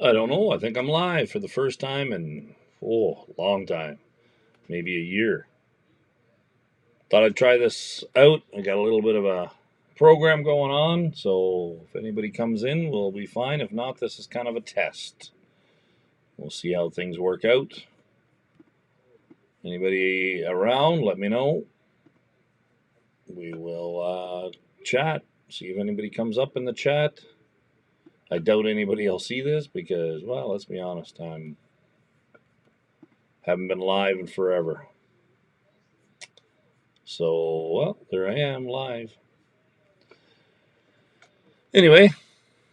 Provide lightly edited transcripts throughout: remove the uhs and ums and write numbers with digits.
I don't know. I think I'm live for the first time in long time, maybe a year. Thought I'd try this out. I got a little bit of a program going on, so if anybody comes in, we'll be fine. If not, this is kind of a test. We'll see how things work out. Anybody around, let me know. We will chat, see if anybody comes up in the chat. I doubt anybody will see this because, well, let's be honest, I haven't been live in forever. So, well, there I am live. Anyway,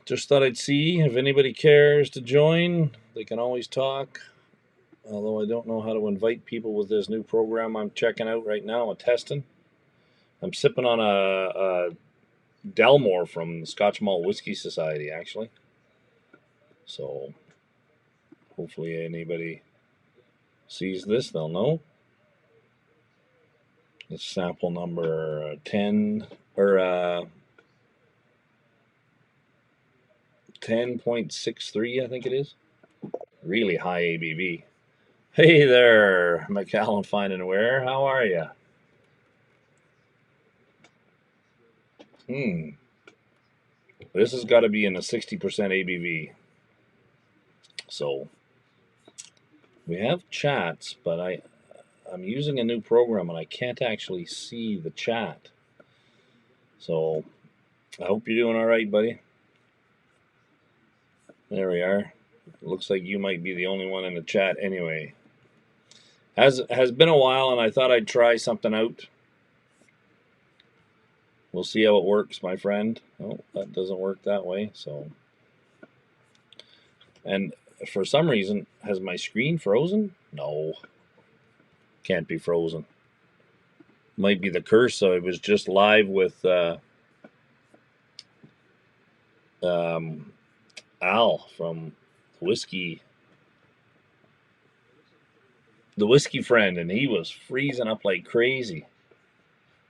just thought I'd see if anybody cares to join. They can always talk. Although I don't know how to invite people with this new program I'm checking out right now. I'm testing. I'm sipping on a Delmore from the Scotch Malt Whiskey Society, actually. So, hopefully anybody sees this, they'll know. It's sample number 10 or 10.63, I think it is. Really high ABV. Hey there, Macallan Fine and Aware. How are you? This has got to be in a 60% ABV. So we have chats, but I'm using a new program and I can't actually see the chat. So I hope you're doing all right, buddy. There we are. Looks like you might be the only one in the chat anyway. Has been a while, and I thought I'd try something out. We'll see how it works, my friend. Oh, that doesn't work that way. So, and for some reason, has my screen frozen? No, can't be frozen. Might be the curse. So I was just live with Al from the whiskey friend, and he was freezing up like crazy.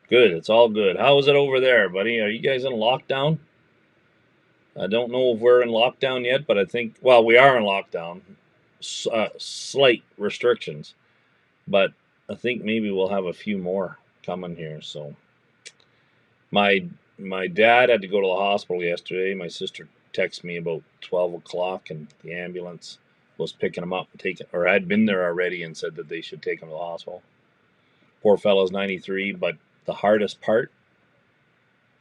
Good, it's all good. How is it over there, buddy? Are you guys in lockdown? I don't know if we're in lockdown yet, but I think, well, we are in lockdown. Slight restrictions, but I think maybe we'll have a few more coming here. So my dad had to go to the hospital yesterday. My sister texted me about 12 o'clock, and the ambulance was picking him up and taking, or had been there already, and said that they should take him to the hospital. Poor fellow's 93, but the hardest part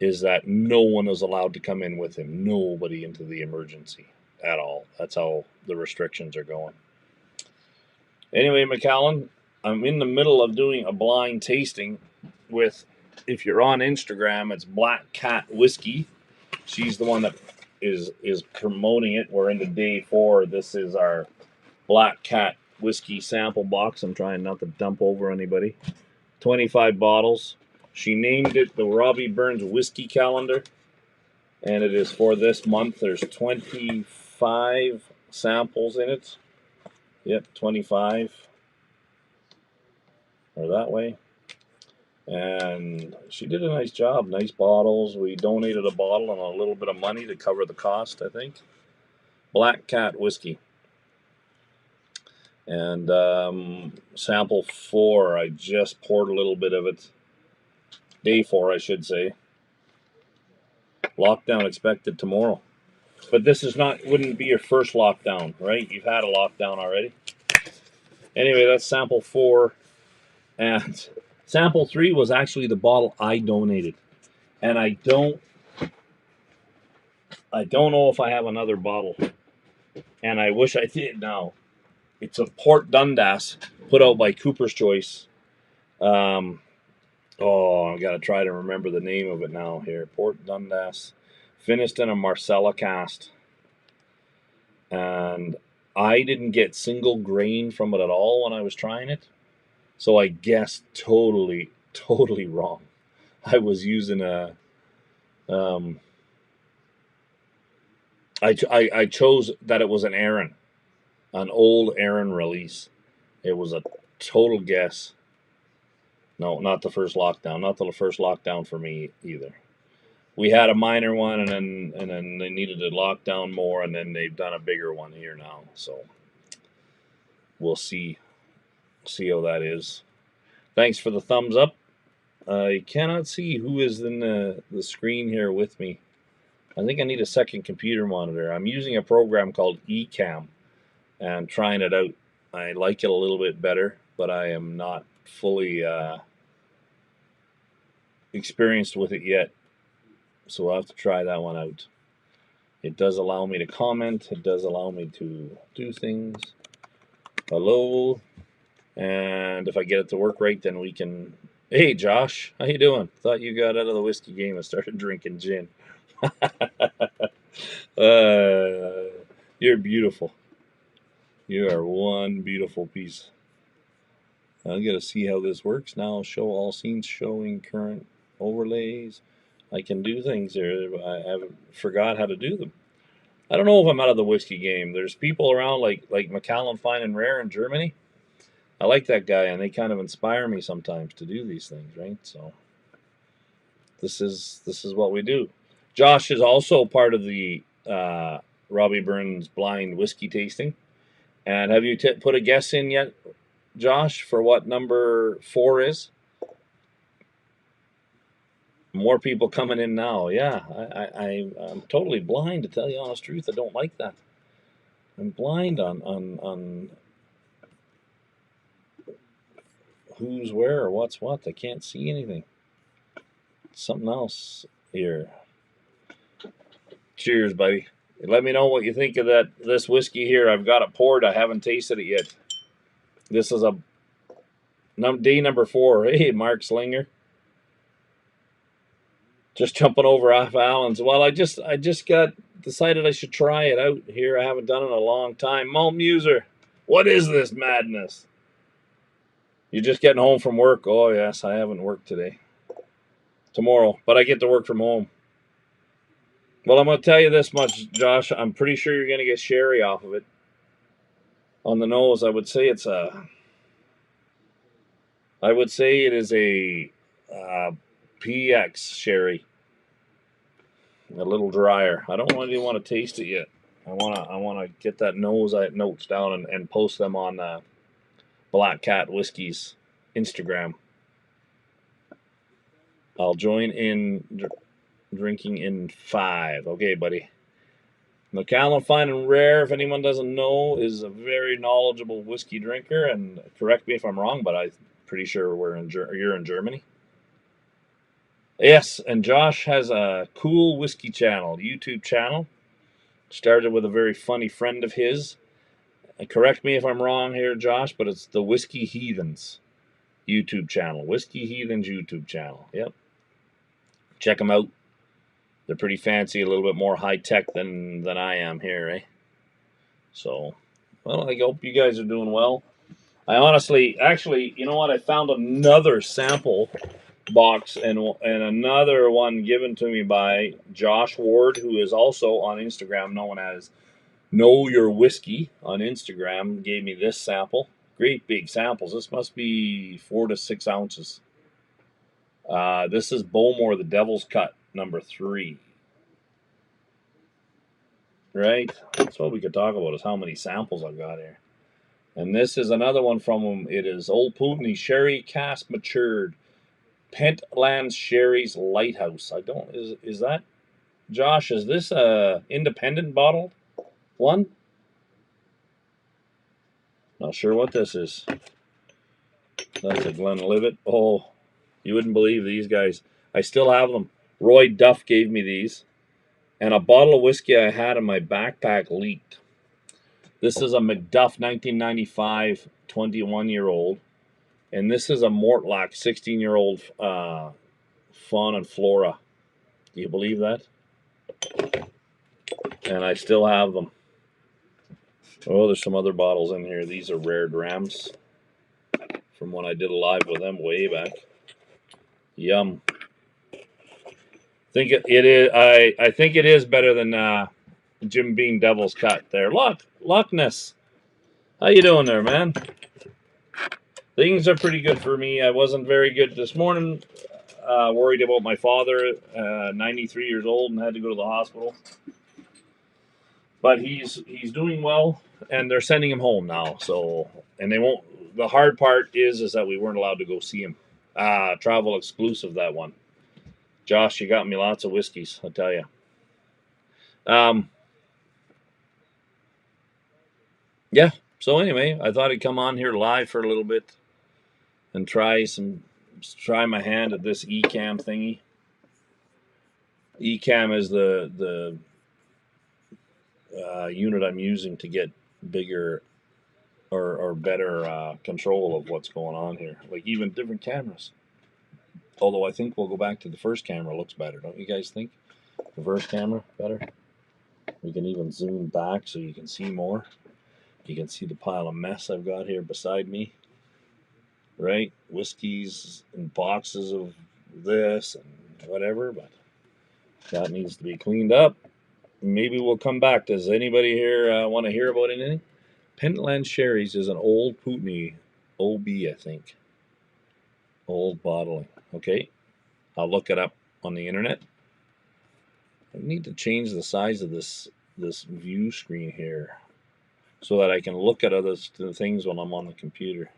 is that no one is allowed to come in with him. Nobody into the emergency at all. That's how the restrictions are going. Anyway, Macallan, I'm in the middle of doing a blind tasting with, if you're on Instagram, it's Black Cat Whiskey. She's the one that is promoting it. We're into day 4. This is our Black Cat Whiskey sample box. I'm trying not to dump over anybody. 25 bottles. She named it the Robbie Burns Whiskey Calendar, and it is for this month. There's 25 samples in it. Yep, 25. Or that way. And she did a nice job. Nice bottles. We donated a bottle and a little bit of money to cover the cost, I think. Black Cat Whiskey. And sample 4, I just poured a little bit of it. Day 4, I should say. Lockdown expected tomorrow. But this is wouldn't be your first lockdown, right? You've had a lockdown already. Anyway, that's sample 4. And sample 3 was actually the bottle I donated. And I don't know if I have another bottle. And I wish I did now. It's a Port Dundas put out by Cooper's Choice. I gotta try to remember the name of it now here. Port Dundas, finished in a Marcella cast. And I didn't get single grain from it at all when I was trying it. So I guessed totally wrong. I was using I chose that it was an old Aaron release. It was a total guess. No, not the first lockdown. Not the first lockdown for me either. we had a minor one, and then they needed to lock down more, and then they've done a bigger one here now. So we'll see how that is. Thanks for the thumbs up. I cannot see who is in the screen here with me. I think I need a second computer monitor. I'm using a program called Ecamm and trying it out. I like it a little bit better, but I am not fully experienced with it yet. So I'll have to try that one out. It does allow me to comment. It does allow me to do things. Hello. And if I get it to work right, then we can... Hey, Josh. How you doing? Thought you got out of the whiskey game and started drinking gin. You're beautiful. You are one beautiful piece. I'm going to see how this works now. Show all scenes showing current overlays. I can do things here. I forgot how to do them. I don't know if I'm out of the whiskey game. There's people around like Macallan Fine and Rare in Germany. I like that guy, and they kind of inspire me sometimes to do these things, right? So this is what we do. Josh is also part of the Robbie Burns blind whiskey tasting. And have you put a guess in yet, Josh, for what number 4 is? More people coming in now. Yeah, I'm totally blind, to tell you the honest truth. I don't like that. I'm blind on who's where or what's what. I can't see anything. Something else here. Cheers, buddy. Let me know what you think of this whiskey here. I've got it poured. I haven't tasted it yet. This is a day number 4. Hey, Mark Slinger. Just jumping over off Allen's. Well, I just decided I should try it out here. I haven't done it in a long time. Malt Muser. What is this madness? You're just getting home from work. Oh, yes, I haven't worked today. Tomorrow, but I get to work from home. Well, I'm going to tell you this much, Josh. I'm pretty sure you're going to get sherry off of it. On the nose, I would say it is a PX sherry. A little drier. I don't really want to taste it yet. I want to get that notes down and post them on Black Cat Whiskey's Instagram. I'll join in drinking in 5. Okay, buddy. Macallan Fine and Rare, if anyone doesn't know, is a very knowledgeable whiskey drinker. And correct me if I'm wrong, but I'm pretty sure you're in Germany. Yes, and Josh has a cool whiskey channel, YouTube channel. Started with a very funny friend of his. And correct me if I'm wrong here, Josh, but it's the Whiskey Heathens YouTube channel. Whiskey Heathens YouTube channel. Yep. Check them out. They're pretty fancy, a little bit more high-tech than I am here, eh? So, well, I hope you guys are doing well. Actually, you know what? I found another sample box and another one given to me by Josh Ward, who is also on Instagram known as Know Your Whiskey on Instagram. Gave me this sample. Great big samples. This must be 4 to 6 ounces. This is Bowmore the Devil's Cut number 3. Right? That's what we could talk about, is how many samples I've got here. And this is another one from him. It is Old Putney Sherry Cask Matured Pentland Sherry's Lighthouse. Is that, Josh, is this a independent bottled one? Not sure what this is. That's a Glenlivet. Oh, you wouldn't believe these guys. I still have them. Roy Duff gave me these. And a bottle of whiskey I had in my backpack leaked. This is a Macduff 1995 21-year-old. And this is a Mortlach 16-year-old Fauna and Flora. Do you believe that? And I still have them. Oh, there's some other bottles in here. These are Rare Drams from when I did a live with them way back. Yum. I think it is better than Jim Beam Devil's Cut there. Loch Ness. How you doing there, man? Things are pretty good for me. I wasn't very good this morning. worried about my father, 93 years old, and had to go to the hospital. But he's doing well, and they're sending him home now. So, and they won't. The hard part is that we weren't allowed to go see him. Travel exclusive, that one. Josh, you got me lots of whiskeys, I'll tell you. Yeah. So anyway, I thought I'd come on here live for a little bit and try my hand at this Ecamm thingy. Ecamm is the unit I'm using to get bigger or better control of what's going on here. Like even different cameras. Although I think we'll go back to the first camera. Looks better, don't you guys think? The first camera better. We can even zoom back so you can see more. You can see the pile of mess I've got here beside me. Right? Whiskeys and boxes of this and whatever, but that needs to be cleaned up. Maybe we'll come back. Does anybody here want to hear about anything? Pentland Sherry's is an old Putney OB, I think. Old bottling. Okay. I'll look it up on the internet. I need to change the size of this view screen here so that I can look at other things when I'm on the computer.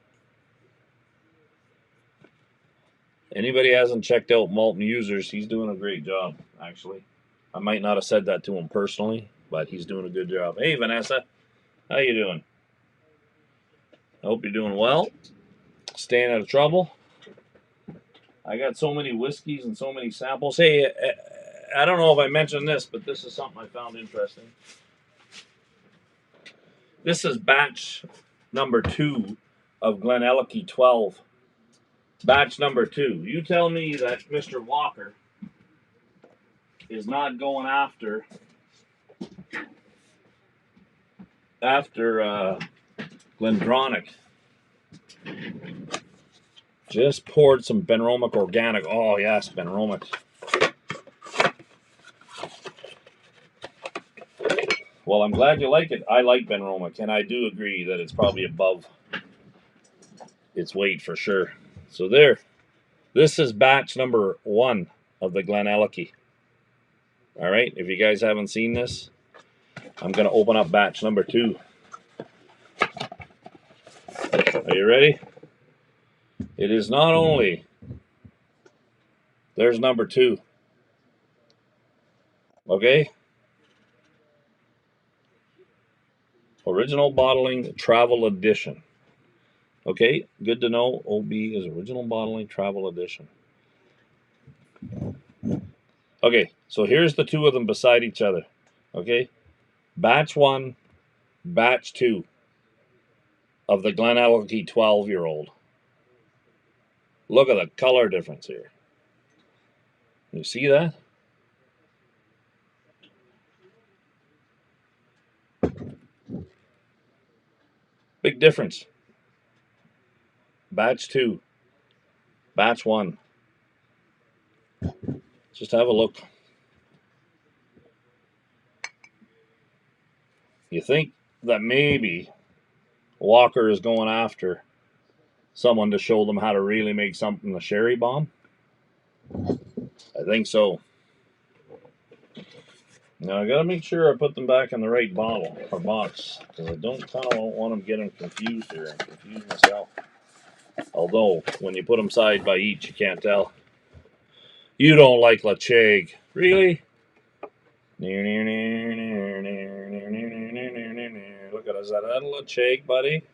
Anybody hasn't checked out Malton Users, he's doing a great job, actually. I might not have said that to him personally, but he's doing a good job. Hey, Vanessa. How you doing? I hope you're doing well. Staying out of trouble. I got so many whiskeys and so many samples. Hey, I don't know if I mentioned this, but this is something I found interesting. This is batch number 2 of Glenelg 12. Batch number 2. You tell me that Mr. Walker is not going after Glendronach. Just poured some Benromach Organic. Oh yes, Benromach. Well, I'm glad you like it. I like Benromach, and I do agree that it's probably above its weight for sure. So there. This is batch number 1 of the Glenelg. All right, if you guys haven't seen this, I'm going to open up batch number 2. Are you ready? It is not only, there's number 2. Okay? Original bottling travel edition. Okay, good to know. OB is original bottling travel edition. Okay, so here's the 2 of them beside each other. Okay? Batch 1, batch 2 of the Glenelg 12-year-old. Look at the color difference here. You see that? Big difference. Batch 2. Batch 1. Just have a look. You think that maybe Walker is going after someone to show them how to really make something a sherry bomb? I think so. Now I gotta make sure I put them back in the right bottle or box, because I don't want them getting confused here and confuse myself. Although when you put them side by each, you can't tell. You don't like Lacheg, really? Look at us, is that a Lacheg, buddy?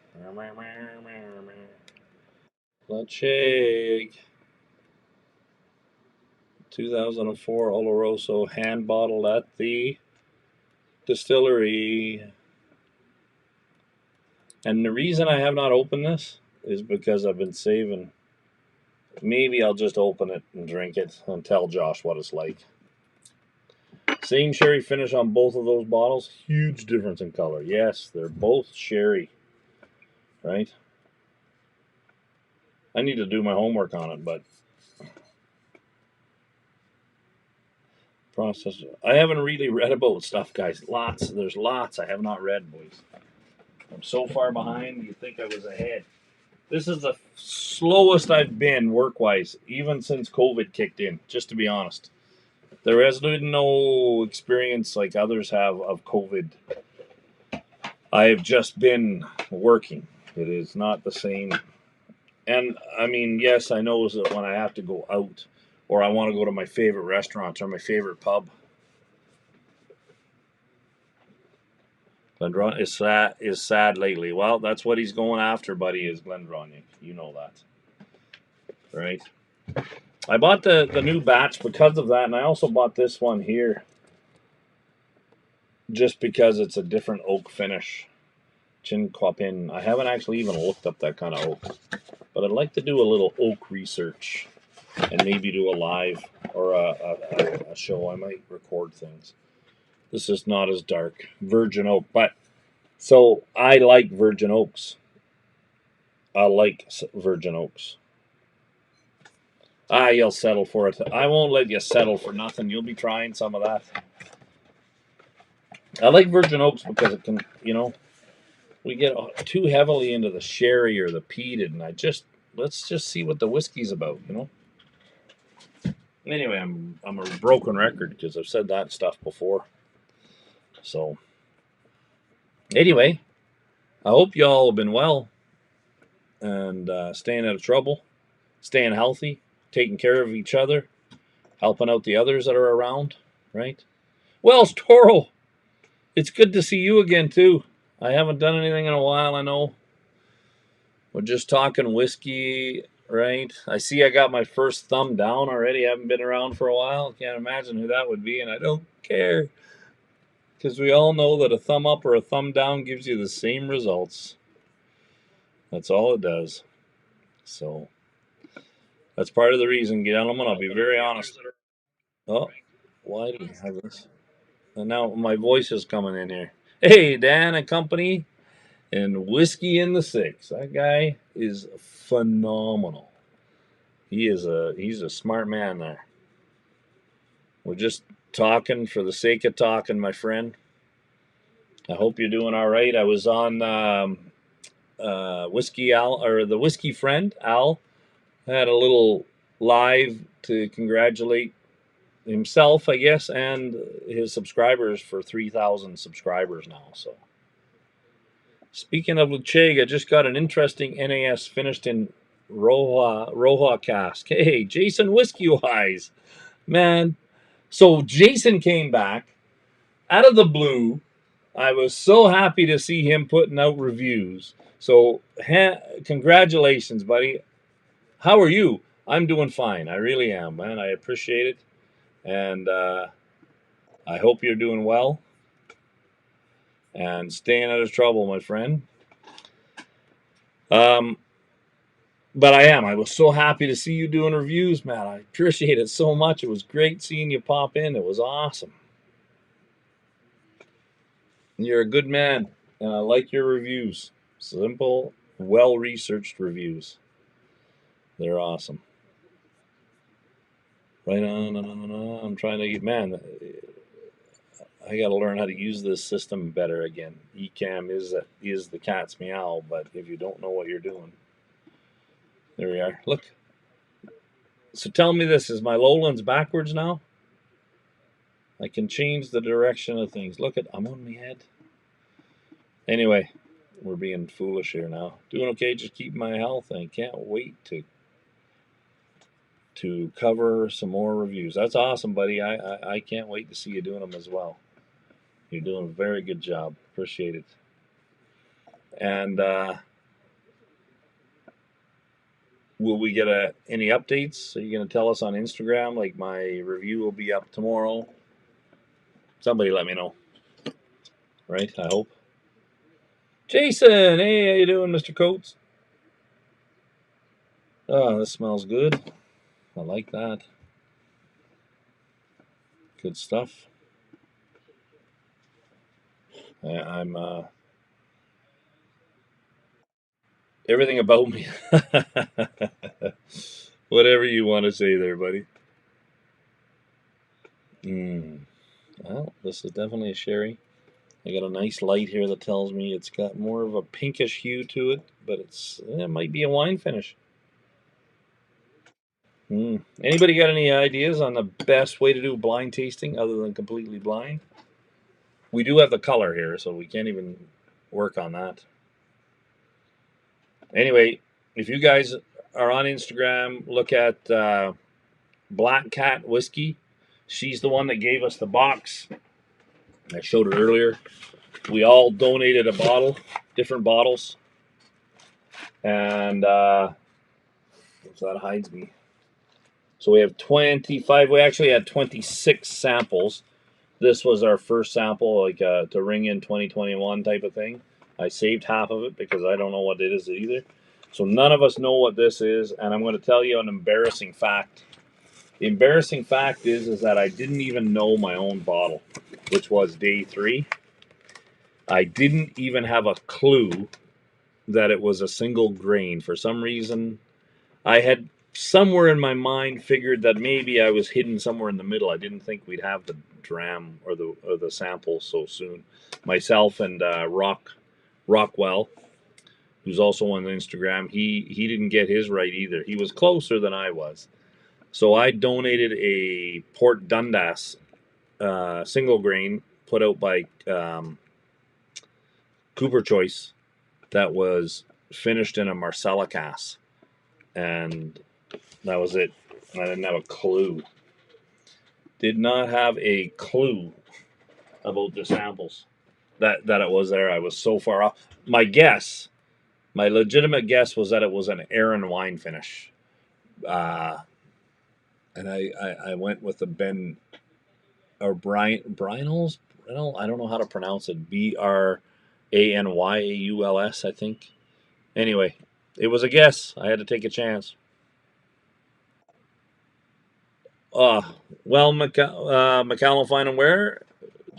Lacheg. 2004 Oloroso, hand bottled at the distillery. And the reason I have not opened this is because I've been saving. Maybe I'll just open it and drink it and tell Josh what it's like. Same sherry finish on both of those bottles. Huge difference in color. Yes, they're both sherry. Right? I need to do my homework on it, but process. I haven't really read about stuff, guys. There's lots I have not read, boys. I'm so far behind, you'd think I was ahead. This is the slowest I've been work-wise, even since COVID kicked in, just to be honest. There has been no experience like others have of COVID. I have just been working. It is not the same. And I mean, yes, I know that when I have to go out or I want to go to my favorite restaurant or my favorite pub, Glendron is sad lately. Well, that's what he's going after, buddy, is Glendronach. You know that. Right? I bought the new batch because of that, and I also bought this one here just because it's a different oak finish. Chinquapin. I haven't actually even looked up that kind of oak, but I'd like to do a little oak research and maybe do a live or a show. I might record things. This is not as dark. Virgin oak, but so I like virgin oaks. I like virgin oaks. You'll settle for it. I won't let you settle for nothing. You'll be trying some of that. I like virgin oaks because it can, we get too heavily into the sherry or the peated, and let's just see what the whiskey's about. Anyway, I'm a broken record because I've said that stuff before. So, anyway, I hope y'all have been well and staying out of trouble, staying healthy, taking care of each other, helping out the others that are around, right? Well, Toro, it's good to see you again, too. I haven't done anything in a while, I know. We're just talking whiskey, right? I see I got my first thumb down already. I haven't been around for a while. Can't imagine who that would be, and I don't care. Because we all know that a thumb up or a thumb down gives you the same results. That's all it does. So, that's part of the reason, gentlemen. I'll be very honest. Oh, why do we have this? And now my voice is coming in here. Hey, Dan and company, and Whiskey in the Six. That guy is phenomenal. He's a smart man there. We're just talking for the sake of talking, my friend. I hope you're doing all right. I was on Whiskey Al, or the Whiskey Friend Al, had a little live to congratulate himself, I guess, and his subscribers for 3,000 subscribers now. So, speaking of Lucheg, I just got an interesting NAS finished in Roja cask. Hey, Jason Whiskey Wise, man. So Jason came back out of the blue. I was so happy to see him putting out reviews. So, congratulations, buddy. How are you? I'm doing fine. I really am, man. I appreciate it. And I hope you're doing well and staying out of trouble, my friend. But I am. I was so happy to see you doing reviews, man. I appreciate it so much. It was great seeing you pop in. It was awesome. You're a good man, and I like your reviews. Simple, well-researched reviews. They're awesome. Right on. I'm trying to get, man, I got to learn how to use this system better again. Ecamm is the cat's meow, but if you don't know what you're doing, there we are. Look. So tell me this, is my lowlands backwards now? I can change the direction of things. Look at, I'm on my head. Anyway, we're being foolish here now. Doing okay, just keep my health, and I can't wait to cover some more reviews. That's awesome, buddy. I can't wait to see you doing them as well. You're doing a very good job. Appreciate it. And will we get any updates? Are you going to tell us on Instagram? Like my review will be up tomorrow. Somebody let me know. Right? I hope. Jason, hey, how you doing, Mr. Coates? Oh, this smells good. I like that. Good stuff. I'm everything about me. Whatever you want to say there, buddy. Well, this is definitely a sherry. I got a nice light here that tells me it's got more of a pinkish hue to it, but it might be a wine finish. Anybody got any ideas on the best way to do blind tasting other than completely blind? We do have the color here, so we can't even work on that. Anyway, if you guys are on Instagram, look at Black Cat Whiskey. She's the one that gave us the box. I showed it earlier. We all donated a bottle, different bottles, and so that hides me. So we have 25. We actually had 26 samples. This was our first sample, like to ring in 2021 type of thing. I saved half of it because I don't know what it is either. So none of us know what this is, and I'm going to tell you an embarrassing fact. The embarrassing fact is that I didn't even know my own bottle, which was day 3. I didn't even have a clue that it was a single grain. For some reason, I had somewhere in my mind figured that maybe I was hidden somewhere in the middle. I didn't think we'd have the dram or the sample so soon. Myself and Rockwell, who's also on Instagram, he didn't get his right either. He was closer than I was. So I donated a Port Dundas single grain put out by Cooper Choice that was finished in a Marcella cask. And that was it. I didn't have a clue. Did not have a clue about the samples that it was there. I was so far off. My legitimate guess was that it was an Aaron wine finish. And I went with the Ben or Brynolds. I don't know how to pronounce it. Branyauls, I think. Anyway, it was a guess. I had to take a chance. Well, McCallum Fine and Wear,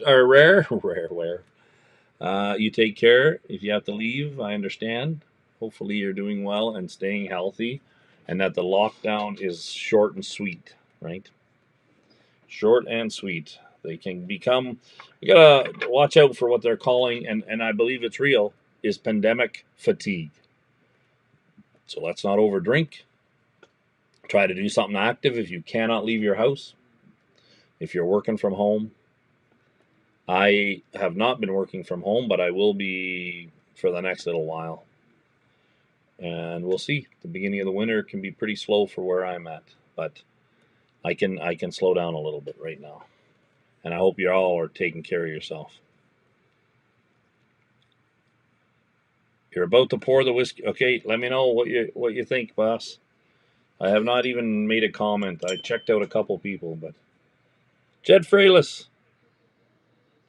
or Rare, Rare Wear. You take care. If you have to leave, I understand. Hopefully, you're doing well and staying healthy, and that the lockdown is short and sweet, right? Short and sweet. They can become. We gotta watch out for what they're calling, and I believe it's real, is pandemic fatigue. So let's not overdrink. Try to do something active if you cannot leave your house. If you're working from home, I have not been working from home, but I will be for the next little while. And we'll see. The beginning of the winter can be pretty slow for where I'm at, but I can slow down a little bit right now. And I hope you all are taking care of yourself. You're about to pour the whiskey. Okay, let me know what you think, boss. I have not even made a comment. I checked out a couple people, but Jed Freilis,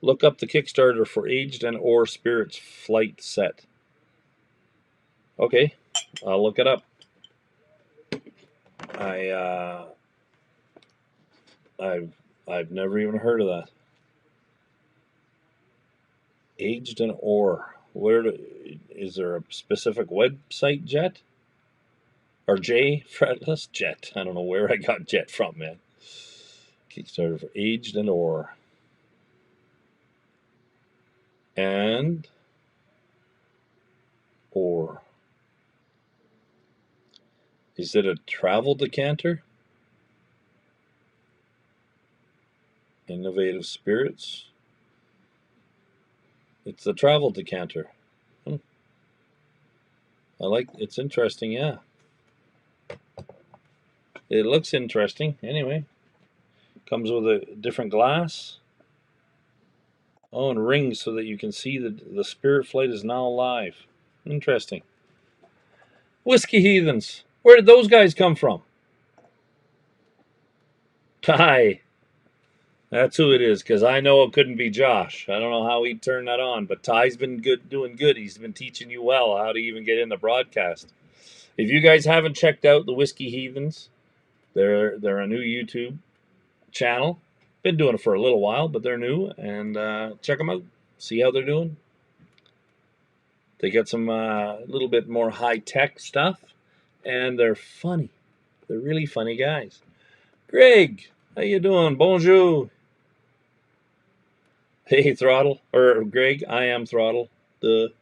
look up the Kickstarter for Aged and Or Spirits flight set. Okay, I'll look it up. I've never even heard of that. Aged and Or. Is there a specific website, Jet? Or J? Fretless Jet. I don't know where I got Jet from, man. Kickstarter for Aged and Or. And Or. Is it a travel decanter? Innovative Spirits. It's the travel decanter. It's interesting, yeah. It looks interesting. Anyway, comes with a different glass. Oh, and rings so that you can see the spirit flight is now alive. Interesting. Whiskey Heathens. Where did those guys come from? Ty. That's who it is, because I know it couldn't be Josh. I don't know how he'd turn that on, but Ty's been doing good. He's been teaching you well how to even get in the broadcast. If you guys haven't checked out the Whiskey Heathens, they're a new YouTube channel. Been doing it for a little while, but they're new, and check them out. See how they're doing. They got some little bit more high-tech stuff, and they're funny. They're really funny guys. Greg, how you doing? Bonjour. Hey, Throttle, or Greg, I am Throttle. The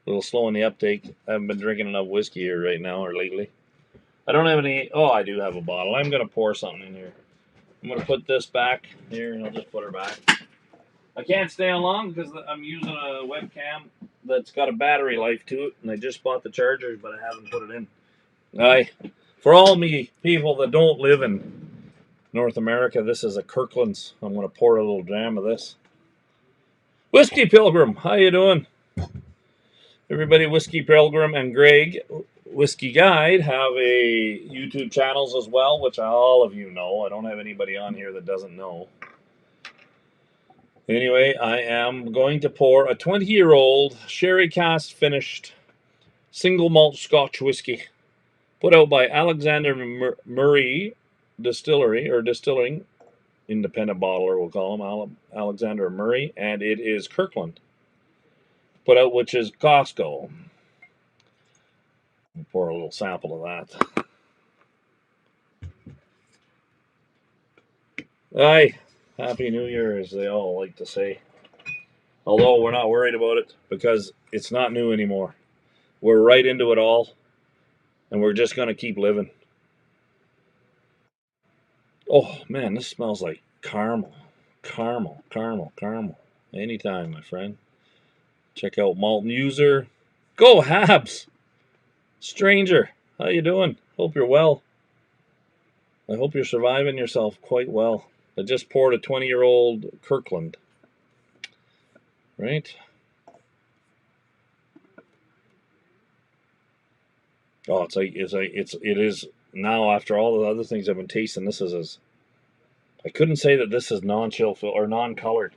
little slow in the uptake. I haven't been drinking enough whiskey here right now or lately. I don't have any. Oh, I do have a bottle. I'm going to pour something in here. I'm going to put this back here, and I'll just put her back. I can't stay on long because I'm using a webcam that's got a battery life to it, and I just bought the chargers, but I haven't put it in. Aye. For all me people that don't live in North America, this is a Kirkland's. I'm going to pour a little jam of this. Whiskey Pilgrim, how you doing? Everybody, Whiskey Pilgrim and Greg, Whiskey Guide, have a YouTube channels as well, which all of you know. I don't have anybody on here that doesn't know. Anyway, I am going to pour a 20-year-old sherry cask finished single malt Scotch whiskey, put out by Alexander Murray Distillery, or Distilling, independent bottler, we'll call him, Alexander Murray, and it is Kirkland. Put out, which is Costco. I'll pour a little sample of that. Aye, Happy New Year, as they all like to say. Although we're not worried about it because it's not new anymore. We're right into it all, and we're just going to keep living. Oh, man, this smells like caramel. Caramel, caramel, caramel. Anytime, my friend. Check out Malton User. Go Habs! Stranger, how you doing? Hope you're well. I hope you're surviving yourself quite well. I just poured a 20-year-old Kirkland. Right? Oh, it is now, after all the other things I've been tasting, this is as I couldn't say that this is non-chill or non-colored.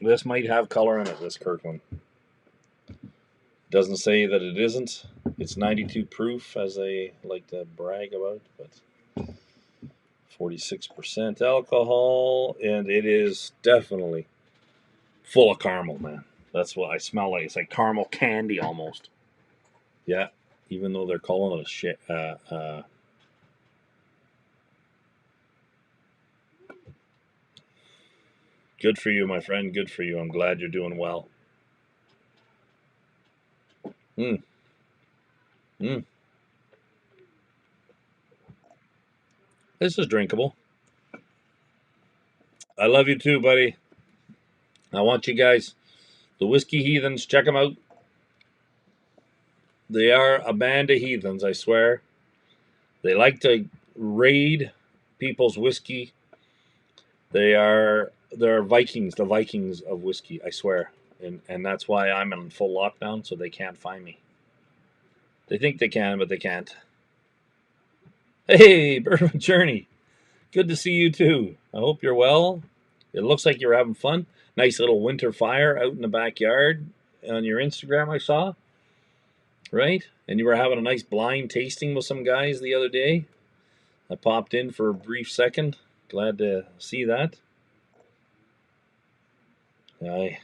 This might have color in it, this Kirkland. Doesn't say that it isn't. It's 92 proof, as they like to brag about, but 46% alcohol, and it is definitely full of caramel, man. That's what I smell like. It's like caramel candy almost. Yeah, even though they're calling it a shit. Good for you, my friend. Good for you. I'm glad you're doing well. Mm. Mm. This is drinkable. I love you too, buddy. I want you guys, the Whiskey Heathens, check them out. They are a band of heathens, I swear. They like to raid people's whiskey. They're Vikings, the Vikings of whiskey, I swear. And that's why I'm in full lockdown, so they can't find me. They think they can, but they can't. Hey, Bourbon Journey. Good to see you too. I hope you're well. It looks like you're having fun. Nice little winter fire out in the backyard on your Instagram, I saw. Right? And you were having a nice blind tasting with some guys the other day. I popped in for a brief second. Glad to see that. Aye.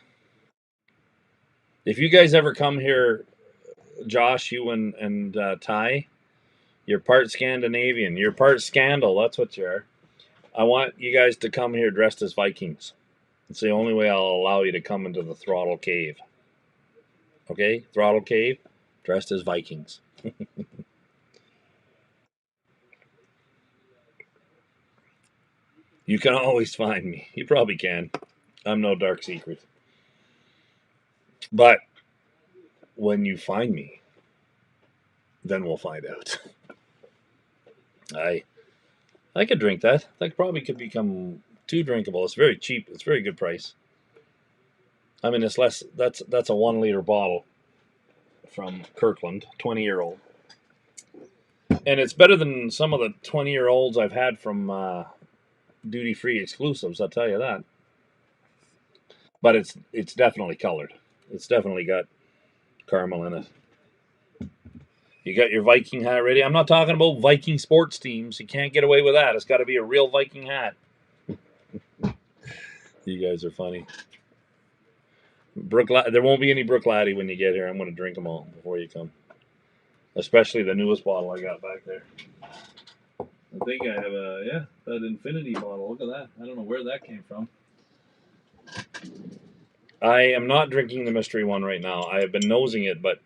If you guys ever come here, Josh, you and Ty, you're part Scandinavian. You're part Scandal. That's what you are. I want you guys to come here dressed as Vikings. It's the only way I'll allow you to come into the Throttle Cave. Okay? Throttle Cave, dressed as Vikings. You can always find me. You probably can. I'm no dark secret. But when you find me, then we'll find out. I could drink that. That probably could become too drinkable. It's very cheap. It's very good price. I mean, it's less. That's a 1 liter bottle from Kirkland, 20-year-old, and it's better than some of the 20-year-olds I've had from duty free exclusives. I'll tell you that. But it's definitely colored. It's definitely got caramel in it. You got your Viking hat ready. I'm not talking about Viking sports teams. You can't get away with that. It's got to be a real Viking hat. You guys are funny. There won't be any Brook Laddie when you get here. I'm going to drink them all before you come. Especially the newest bottle I got back there. I think I have that Infinity bottle. Look at that. I don't know where that came from. I am not drinking the mystery one right now. I have been nosing it, but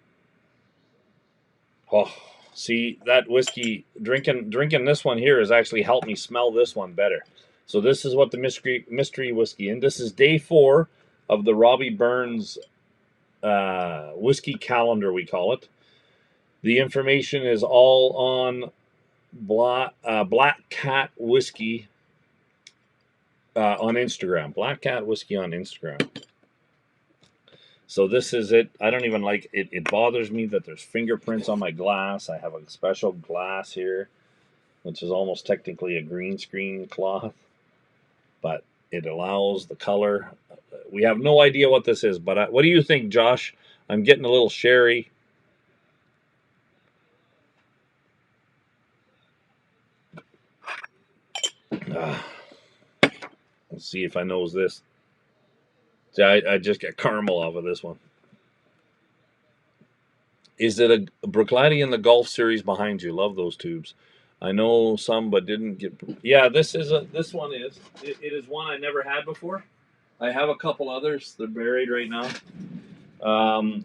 oh, see that whiskey drinking this one here has actually helped me smell this one better. So this is what the mystery whiskey, and this is day 4 of the Robbie Burns whiskey calendar, we call it. The information is all on Black Cat Whiskey on Instagram. Black Cat Whiskey on Instagram. So this is it. I don't even like it. It bothers me that there's fingerprints on my glass. I have a special glass here, which is almost technically a green screen cloth, but it allows the color. We have no idea what this is, but what do you think, Josh? I'm getting a little sherry. Let's see if I knows this. See, I just get caramel off of this one. Is it a Bruichladdich in the Golf Series behind you? Love those tubes. I know some, but didn't get. Yeah, this one is. It is one I never had before. I have a couple others. They're buried right now.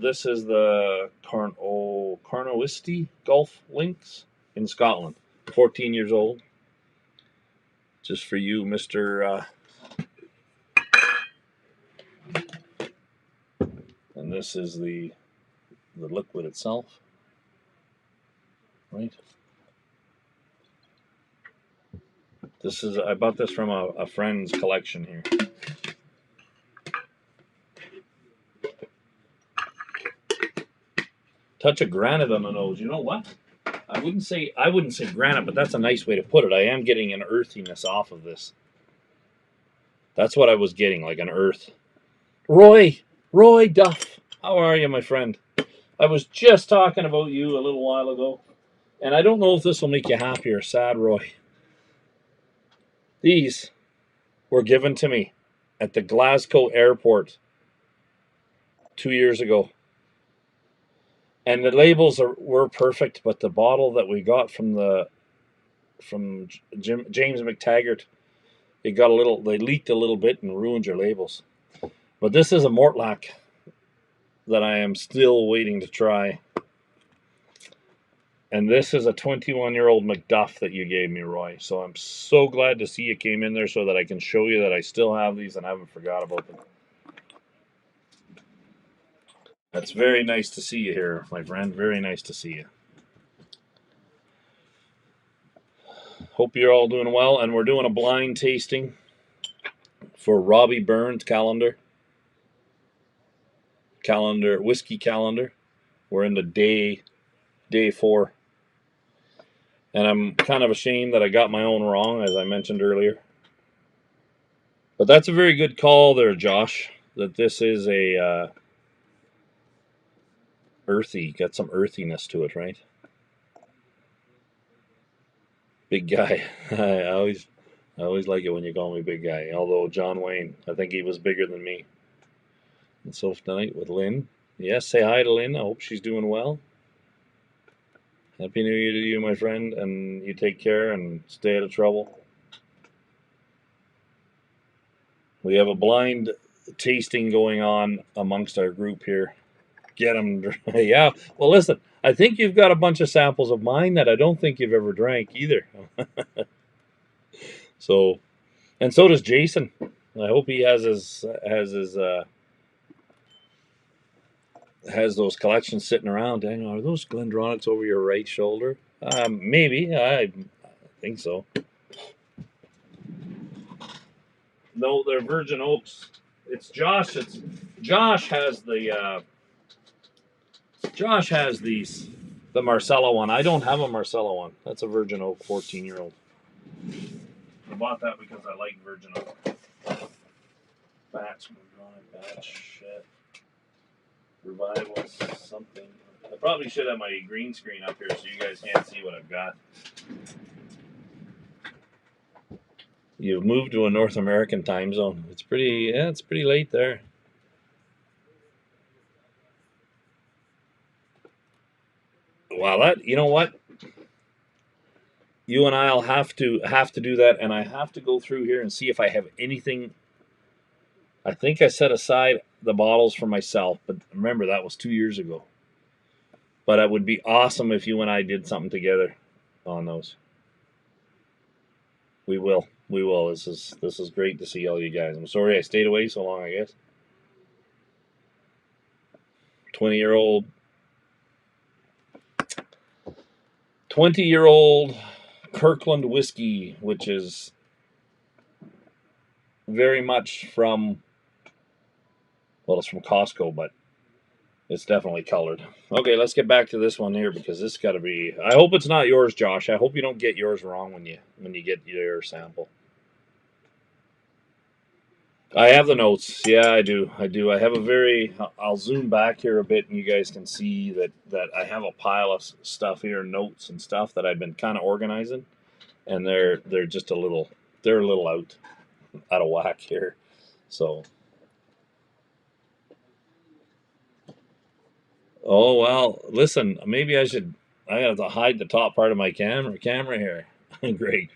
This is the Carnoustie Golf Links in Scotland. 14 years old. Just for you, Mr. And this is the liquid itself. Right. This is, I bought this from a friend's collection here. Touch of granite on the nose. You know what? I wouldn't say granite, but that's a nice way to put it. I am getting an earthiness off of this. That's what I was getting, like an earth. Roy Duff, how are you, my friend? I was just talking about you a little while ago, and I don't know if this will make you happy or sad, Roy. These were given to me at the Glasgow airport 2 years ago. And the labels were perfect, but the bottle that we got from James McTaggart, they leaked a little bit and ruined your labels. But this is a Mortlach that I am still waiting to try. And this is a 21-year-old Macduff that you gave me, Roy. So I'm so glad to see you came in there so that I can show you that I still have these and I haven't forgot about them. That's very nice to see you here, my friend. Very nice to see you. Hope you're all doing well. And we're doing a blind tasting for Robbie Burns whiskey calendar. We're in the day 4. And I'm kind of ashamed that I got my own wrong, as I mentioned earlier. But that's a very good call there, Josh, that this is a earthy, got some earthiness to it, right? Big guy. I always like it when you call me big guy. Although John Wayne, I think he was bigger than me. And so tonight with Lynn. Yes, say hi to Lynn. I hope she's doing well. Happy New Year to you, my friend, and you take care and stay out of trouble. We have a blind tasting going on amongst our group here. Get them. Yeah. Well, listen, I think you've got a bunch of samples of mine that I don't think you've ever drank either. So, and so does Jason. I hope he has those collections sitting around. Dang, are those Glendronachs over your right shoulder? Maybe. I think so. No, they're Virgin Oaks. It's Josh. Josh has the Marcella one. I don't have a Marcella one. That's a Virgin Oak 14-year-old. I bought that because I like Virgin Oak. Batch shit. Revival something. I probably should have my green screen up here so you guys can't see what I've got. You've moved to a North American time zone. It's pretty late there. Well, you know what? You and I'll have to do that, and I have to go through here and see if I have anything I think I set aside the bottles for myself, but remember that was 2 years ago. But it would be awesome if you and I did something together on those. We will. We will. This is great to see all you guys. I'm sorry I stayed away so long, I guess. 20-year-old 20-year-old Kirkland whiskey, which is very much from, well, it's from Costco, but it's definitely colored. Okay, let's get back to this one here because this got to be. I hope it's not yours, Josh. I hope you don't get yours wrong when you get your sample. I have the notes. Yeah, I do. I do. I have a very. I'll zoom back here a bit, and you guys can see that I have a pile of stuff here, notes and stuff that I've been kind of organizing, and they're just a little. They're a little out of whack here. So. Oh well, listen. Maybe I should. I have to hide the top part of my camera here. Great.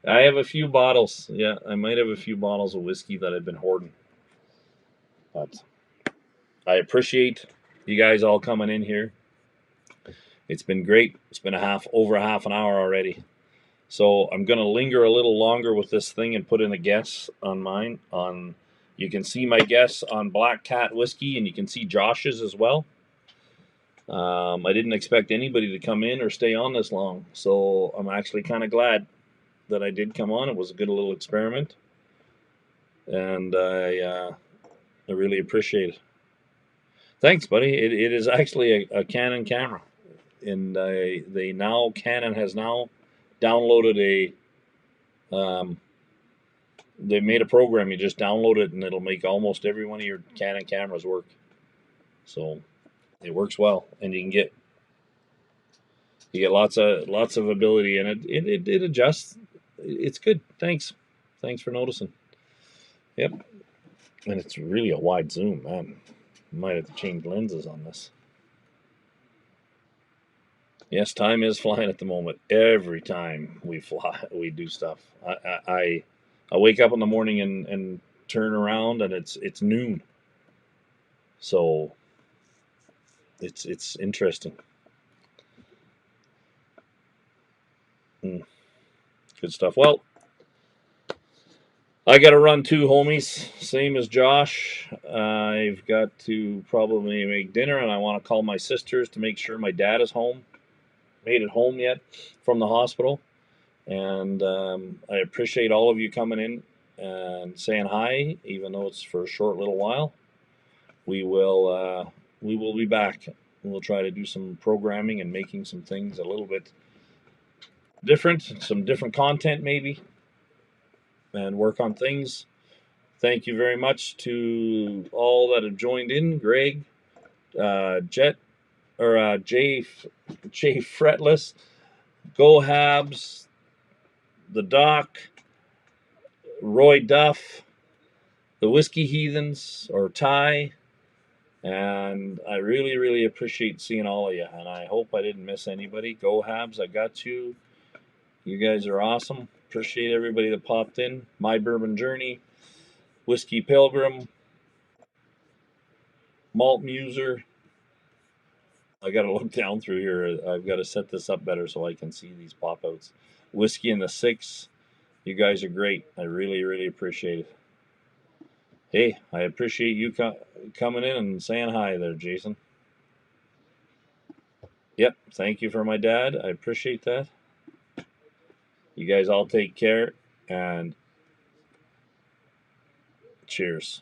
I have a few bottles. Yeah, I might have a few bottles of whiskey that I've been hoarding. But I appreciate you guys all coming in here. It's been great. It's been over a half an hour already. So I'm gonna linger a little longer with this thing and put in a guess on mine. You can see my guess on Black Cat whiskey, and you can see Josh's as well. I didn't expect anybody to come in or stay on this long, so I'm actually kind of glad that I did come on. It was a good little experiment, and I really appreciate it. Thanks, buddy. It is actually a Canon camera, and Canon has now downloaded they made a program. You just download it, and it'll make almost every one of your Canon cameras work. So it works well, and you get lots of ability, and it adjusts. It's good. Thanks for noticing. Yep, and it's really a wide zoom, man. Might have to change lenses on this. Yes, time is flying at the moment. Every time we fly, we do stuff. I wake up in the morning and turn around, and it's noon. So it's interesting. Good stuff. Well, I got to run too, homies. Same as Josh. I've got to probably make dinner, and I want to call my sisters to make sure my dad is home. Made it home yet from the hospital. And I appreciate all of you coming in and saying hi, even though it's for a short little while. We will be back. We'll try to do some programming and making some things a little bit different, some different content maybe, and work on things. Thank you very much to all that have joined in. Greg, Jet, or Jay Fretless, Go Habs, the Doc, Roy Duff, the Whiskey Heathens, or Ty, and I really, really appreciate seeing all of you, and I hope I didn't miss anybody. Go Habs, I got you. You guys are awesome. Appreciate everybody that popped in. My Bourbon Journey, Whiskey Pilgrim, Malt Muser. I got to look down through here. I've got to set this up better so I can see these pop outs. Whiskey in the Six. You guys are great. I really, really appreciate it. Hey, I appreciate you coming in and saying hi there, Jason. Yep, thank you for my dad. I appreciate that. You guys all take care, and cheers.